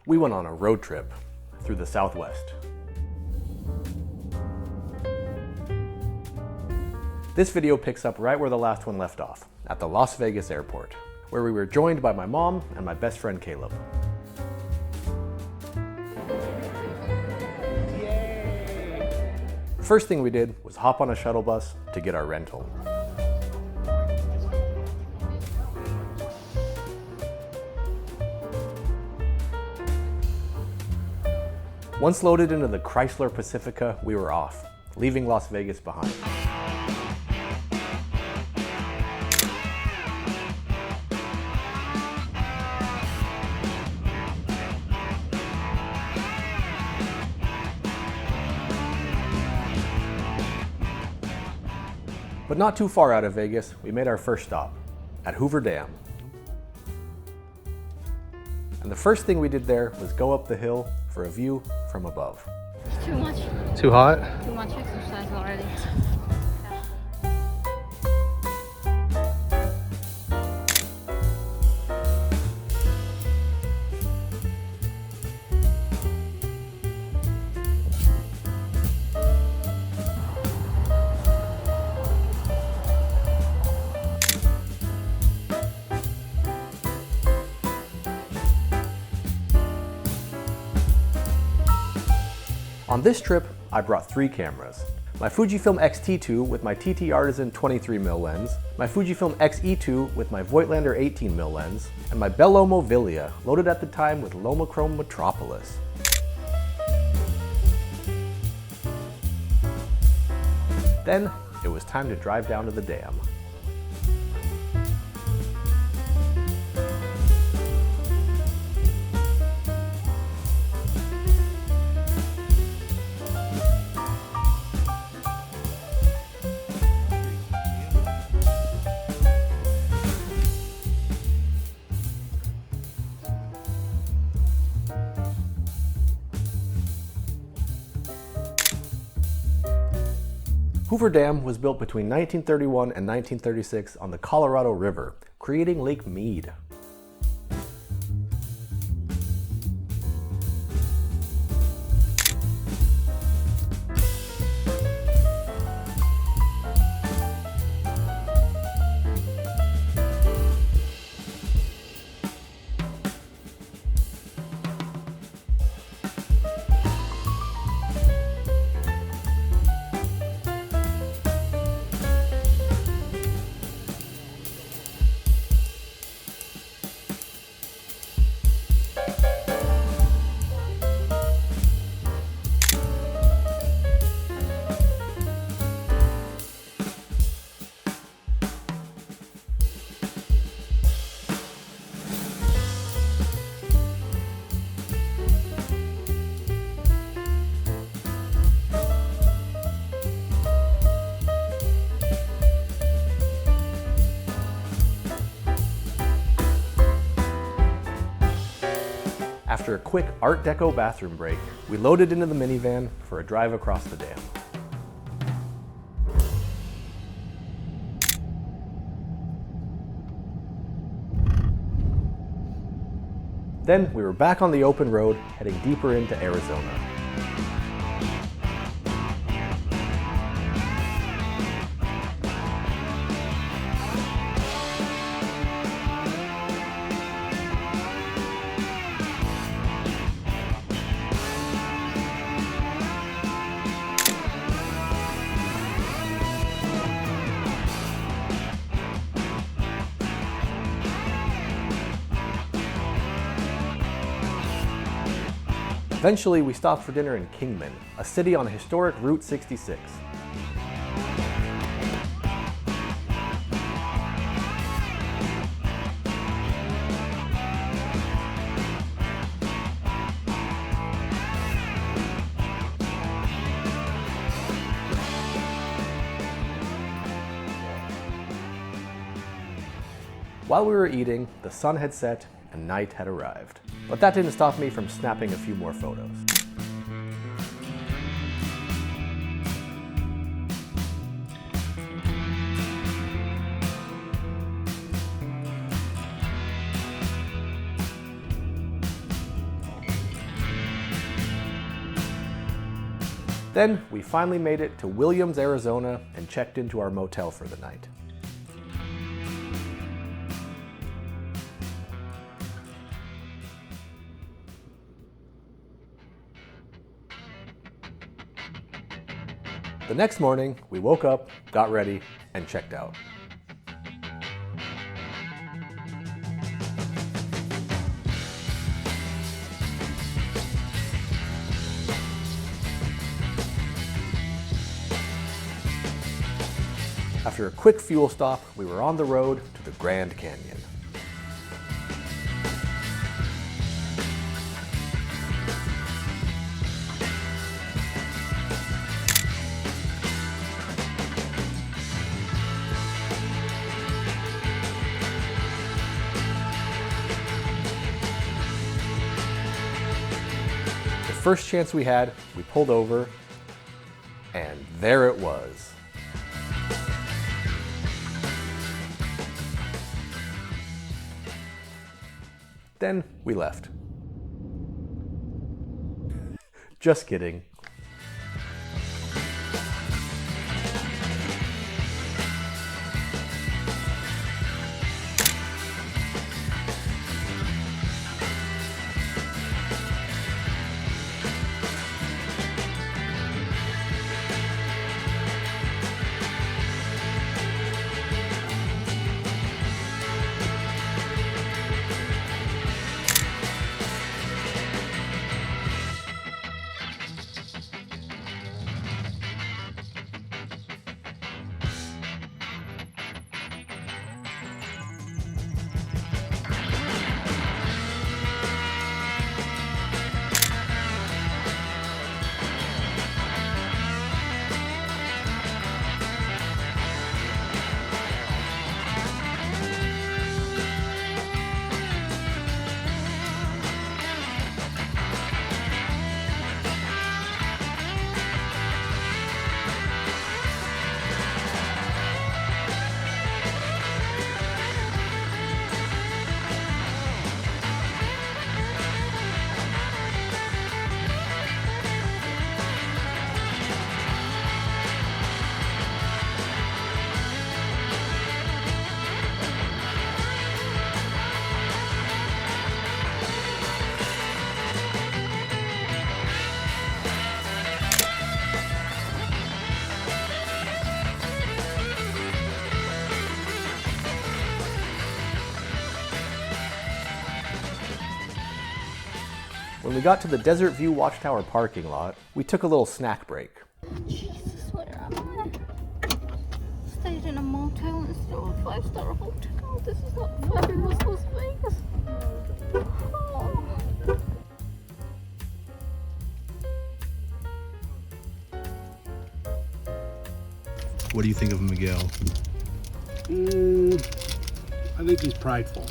we went on a road trip through the Southwest. This video picks up right where the last one left off, at the Las Vegas airport, where we were joined by my mom and my best friend Caleb. Yay! First thing we did was hop on a shuttle bus to get our rental. Once loaded into the Chrysler Pacifica, we were off, leaving Las Vegas behind. But not too far out of Vegas, we made our first stop, at Hoover Dam. And the first thing we did there was go up the hill for a view from above. It's too much. Too hot? Too much exercise already. On this trip, I brought 3 cameras. My Fujifilm X-T2 with my TTArtisan 23mm lens, my Fujifilm X-E2 with my Voigtländer 18mm lens, and my BeLOMO Vilia, loaded at the time with Lomochrome Metropolis. Then, it was time to drive down to the dam. Hoover Dam was built between 1931 and 1936 on the Colorado River, creating Lake Mead. After a quick Art Deco bathroom break, we loaded into the minivan for a drive across the dam. Then we were back on the open road, heading deeper into Arizona. Eventually, we stopped for dinner in Kingman, a city on historic Route 66. While we were eating, the sun had set and night had arrived. But that didn't stop me from snapping a few more photos. Then we finally made it to Williams, Arizona and checked into our motel for the night. The next morning, we woke up, got ready, and checked out. After a quick fuel stop, we were on the road to the Grand Canyon. The first chance we had, we pulled over, and there it was. Then we left. Just kidding. When we got to the Desert View Watchtower parking lot, we took a little snack break. Jesus, where am I? Stayed in a motel instead of a 5-star hotel. This is not fabulous Las Vegas. Oh. What do you think of Miguel? I think he's prideful.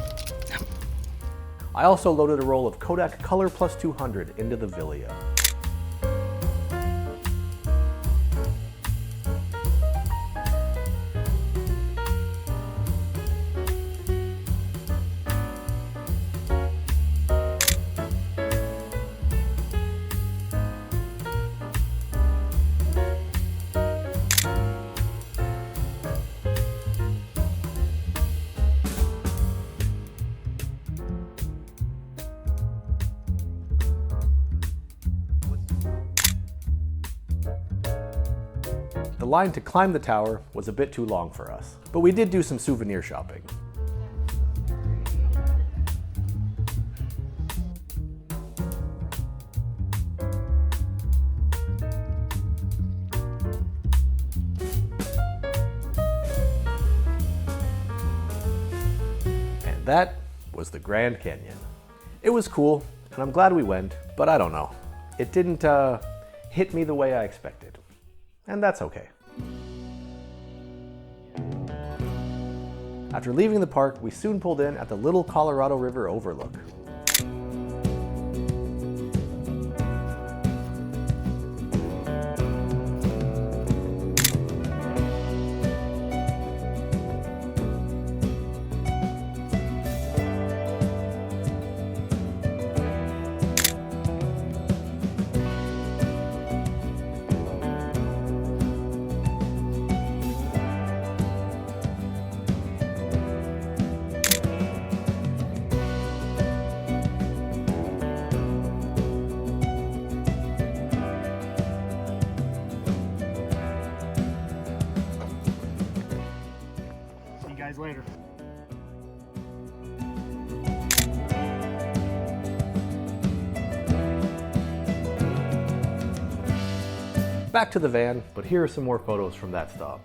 I also loaded a roll of Kodak Color Plus 200 into the Vilia. The line to climb the tower was a bit too long for us, but we did do some souvenir shopping. And that was the Grand Canyon. It was cool, and I'm glad we went, but I don't know. It didn't hit me the way I expected. And that's okay. After leaving the park, we soon pulled in at the Little Colorado River overlook. guys later. Back to the van, but here are some more photos from that stop.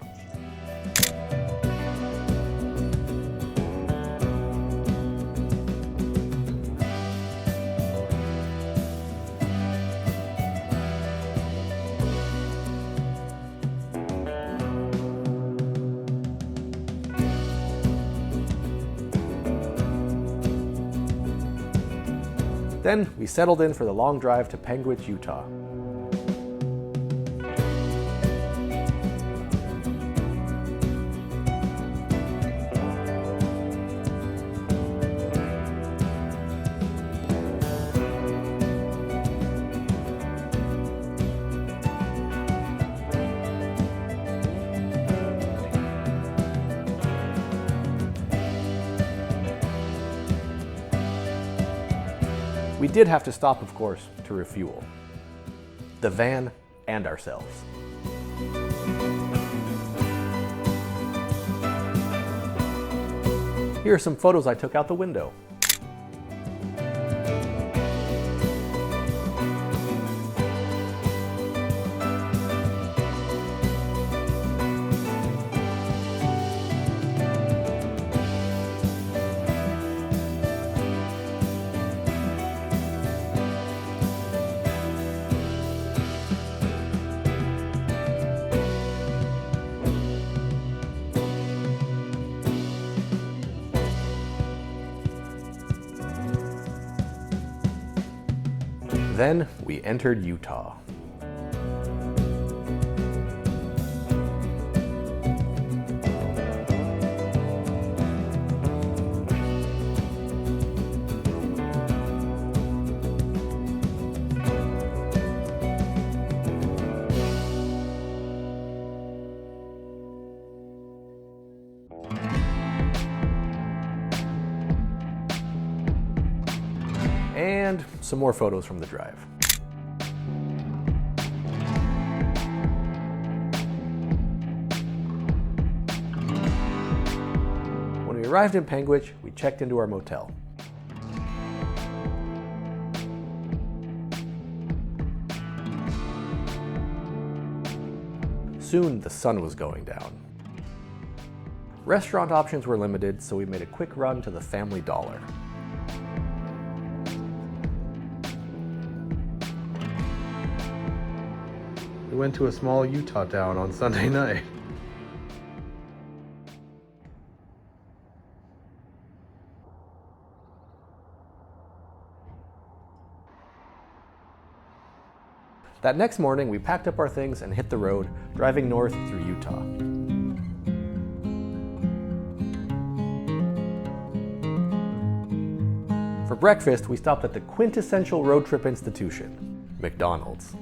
Then we settled in for the long drive to Panguitch, Utah. We did have to stop, of course, to refuel. The van and ourselves. Here are some photos I took out the window. Then we entered Utah. And some more photos from the drive. When we arrived in Panguitch, we checked into our motel. Soon the sun was going down. Restaurant options were limited, so we made a quick run to the Family Dollar. We went to a small Utah town on Sunday night. That next morning, we packed up our things and hit the road, driving north through Utah. For breakfast, we stopped at the quintessential road trip institution, McDonald's.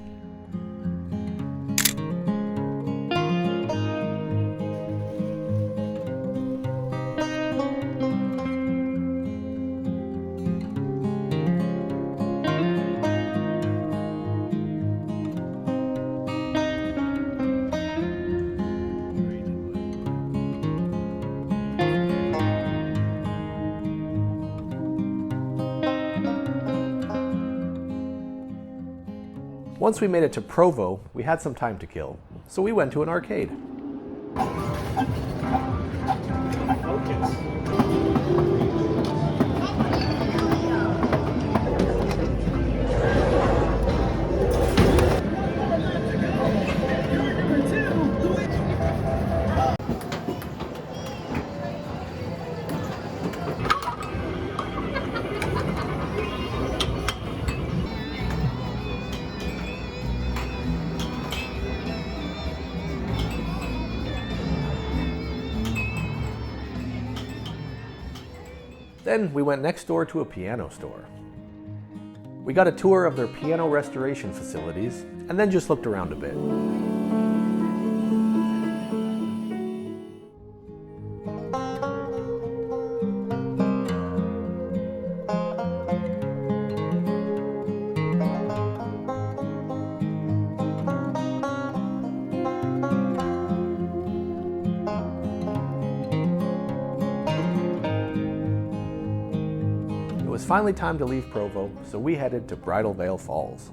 Once we made it to Provo, we had some time to kill, so we went to an arcade. Then we went next door to a piano store. We got a tour of their piano restoration facilities, and then just looked around a bit. was finally time to leave Provo, so we headed to Bridal Veil Falls.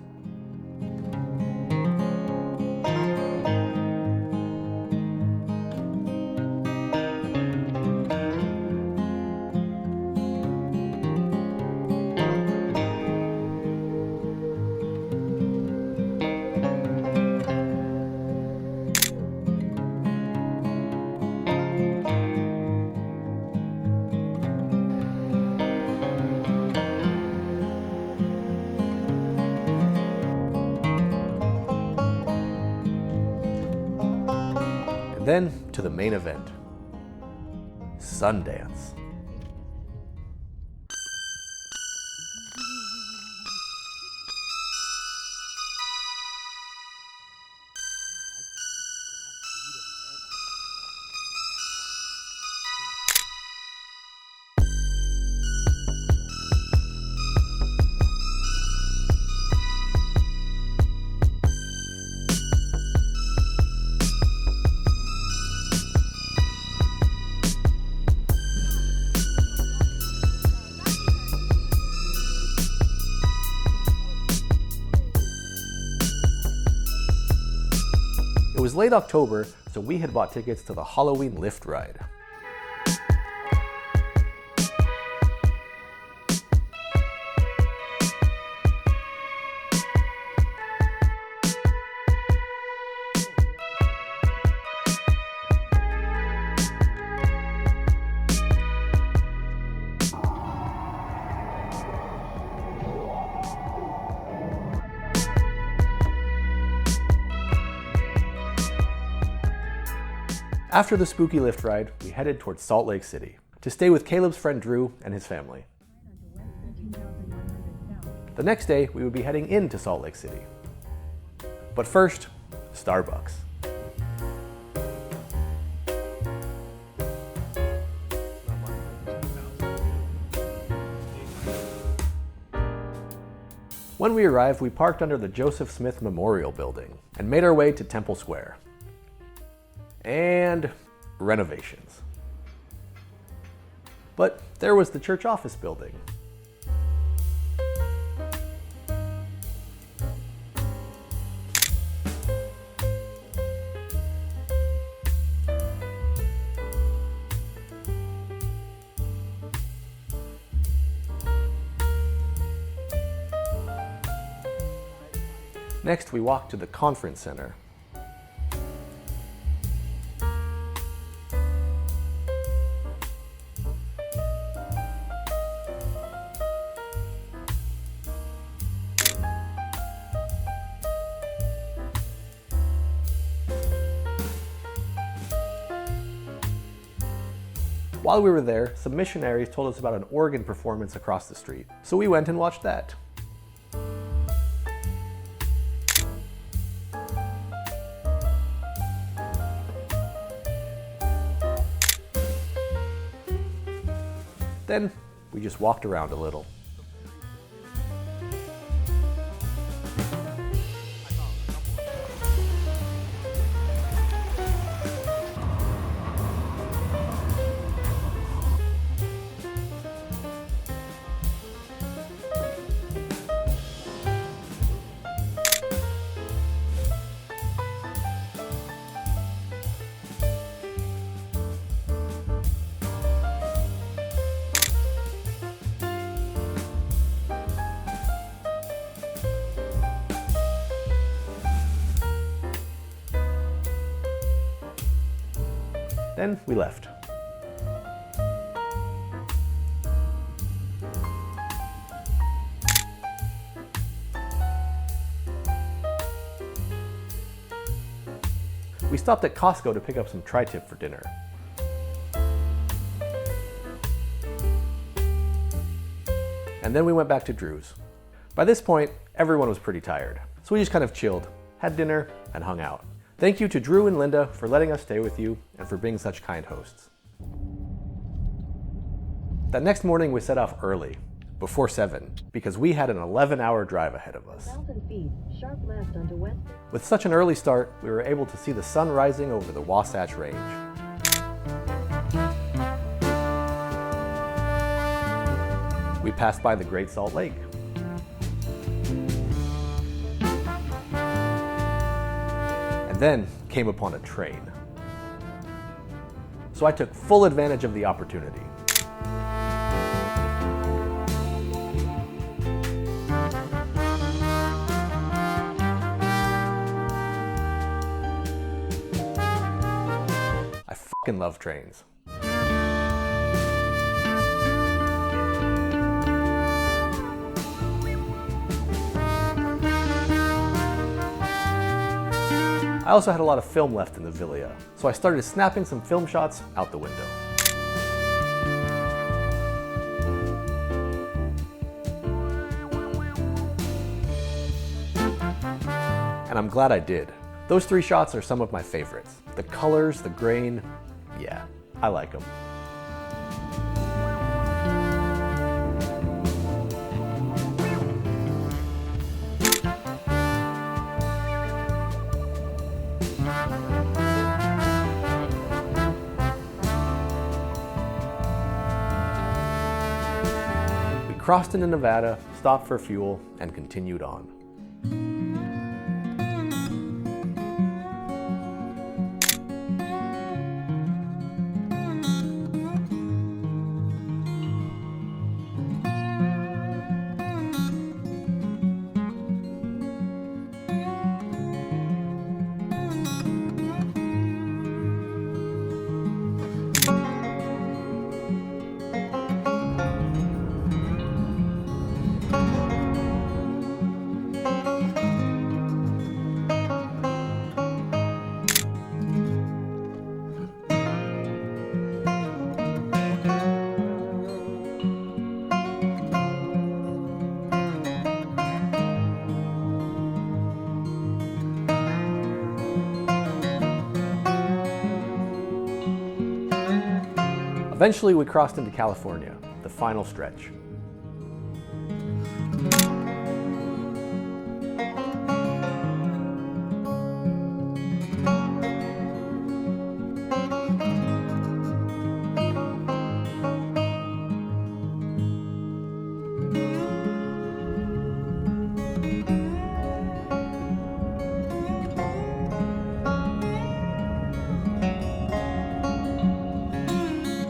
Then to the main event, Sundance. It was late October, so we had bought tickets to the Halloween lift ride. After the spooky lift ride, we headed towards Salt Lake City to stay with Caleb's friend Drew and his family. The next day, we would be heading into Salt Lake City. But first, Starbucks. When we arrived, we parked under the Joseph Smith Memorial Building and made our way to Temple Square. And renovations. But there was the church office building. Next, we walked to the conference center. While we were there, some missionaries told us about an organ performance across the street, so we went and watched that. Then we just walked around a little. Then we left. We stopped at Costco to pick up some tri-tip for dinner. And then we went back to Drew's. By this point, everyone was pretty tired, so we just kind of chilled, had dinner, and hung out. Thank you to Drew and Linda for letting us stay with you and for being such kind hosts. That next morning we set off early, before 7, because we had an 11-hour drive ahead of us. 1,000 feet, sharp left onto West. With such an early start, we were able to see the sun rising over the Wasatch Range. We passed by the Great Salt Lake. And then came upon a train. So I took full advantage of the opportunity. I fucking love trains. I also had a lot of film left in the Vilia, so I started snapping some film shots out the window. And I'm glad I did. Those 3 shots are some of my favorites. The colors, the grain, yeah, I like them. We crossed into Nevada, stopped for fuel, and continued on. Eventually, we crossed into California, the final stretch.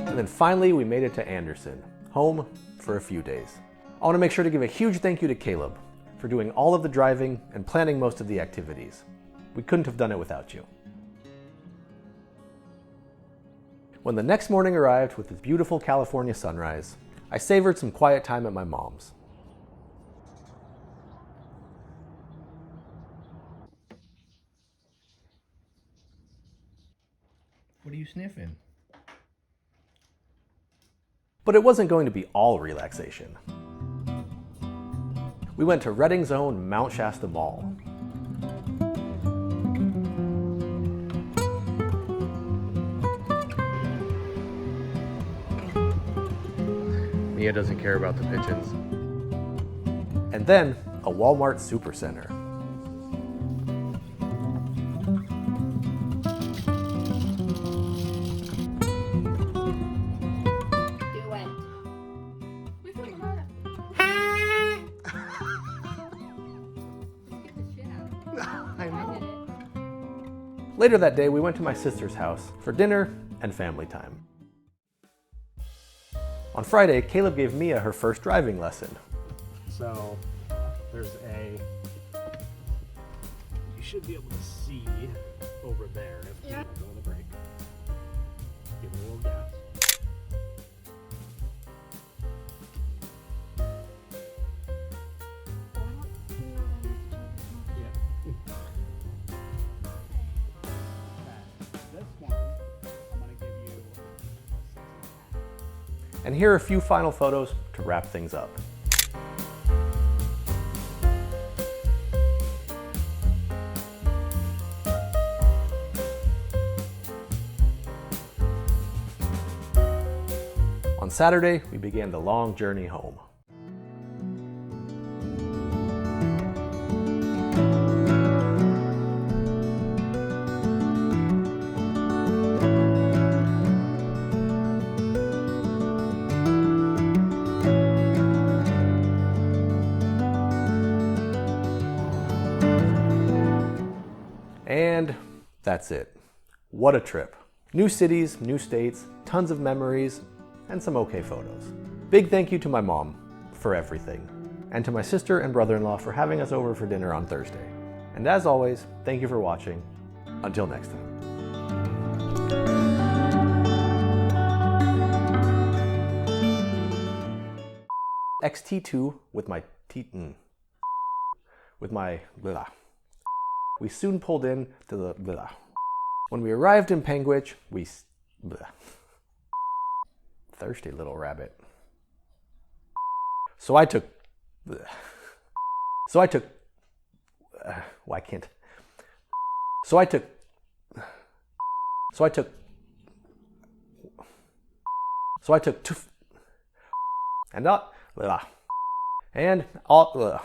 And then finally, we made it to Anderson, home for a few days. I want to make sure to give a huge thank you to Caleb for doing all of the driving and planning most of the activities. We couldn't have done it without you. When the next morning arrived with its beautiful California sunrise, I savored some quiet time at my mom's. What are you sniffing? But it wasn't going to be all relaxation. We went to Redding's own Mount Shasta Mall. Mia doesn't care about the pigeons. And then a Walmart Supercenter. Later that day, we went to my sister's house for dinner and family time. On Friday, Caleb gave Mia her first driving lesson. So there's you should be able to see over there if you go on the brake. Give it a little gas. And here are a few final photos to wrap things up. On Saturday, we began the long journey home. And that's it. What a trip. New cities, new states, tons of memories, and some okay photos. Big thank you to my mom for everything, and to my sister and brother-in-law for having us over for dinner on Thursday. And as always, thank you for watching. Until next time. X-T2 with my blah. We soon pulled in to the blah. When we arrived in Panguitch, we blah. Thirsty little rabbit. So I took and not blah. And all blah.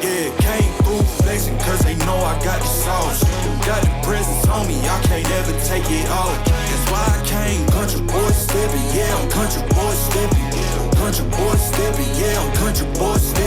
Yeah, came through flexing cause they know I got the sauce. Got the presence on me, I can't ever take it off. That's why I came country boy stepping, yeah, I'm country boy stepping. Country boy stepping, yeah, I'm country boy stepping.